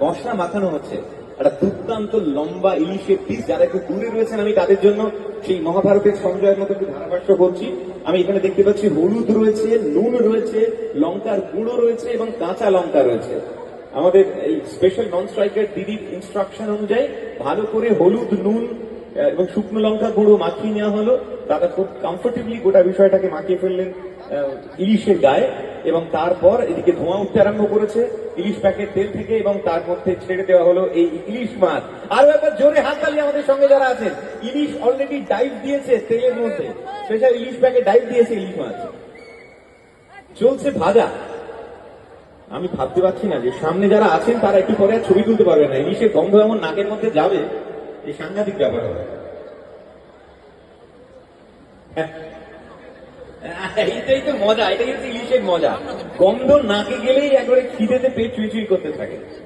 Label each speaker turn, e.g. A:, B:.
A: মশলা মাখানো হচ্ছে একটা দুর্দান্ত লম্বা ইলিশের পিস। যারা একটু দূরে রয়েছেন আমি তাদের জন্য সেই মহাভারতের সঞ্জয়ের মতো একটু ধারাভাষ্য করছি। আমি এখানে দেখতে পাচ্ছি হলুদ রয়েছে, নুন রয়েছে, লঙ্কার গুঁড়ো রয়েছে এবং কাঁচা লঙ্কা রয়েছে। আমাদের এই স্পেশাল নন স্ট্রাইকার দিদির ইনস্ট্রাকশন অনুযায়ী ভালো করে হলুদ, নুন এবং শুকনো লঙ্কা গুঁড়ো মাখিয়ে নেওয়া হলো। দাদা খুব কমফোর্টেবলি গোটা বিষয়টাকে মাখিয়ে ফেললেন ইলিশের গায়ে, এবং তারপর এদিকে ধোঁয়া উঠতে আরম্ভ করেছে ইলিশ প্যাকেট তেল থেকে, এবং তার মধ্যে ছেড়ে দেওয়া হলো এই ইলিশ মাছ। আরো একবার জোরে হাততালি আমাদের সঙ্গে যারা আছেন। ইলিশ অলরেডি ডাইভ দিয়েছে তেলের মধ্যে, স্পেশাল ইলিশ প্যাকেট ডাইভ দিয়েছে ইলিশ মাছ। চলছে ভাজা। আমি ভাবতে পারছি না যে সামনে যারা আছেন তারা একটু পরে আর ছবি তুলতে পারবে না। ইলিশের গন্ধ এমন নাকের মধ্যে যাবে, এই সাংঘাতিক ব্যাপার হবে। এইটাই তো মজা, এটাই হচ্ছে ইলিশের মজা। গন্ধ নাকে গেলেই একবারে খিদেতে পেট চুই চুই করতে থাকে।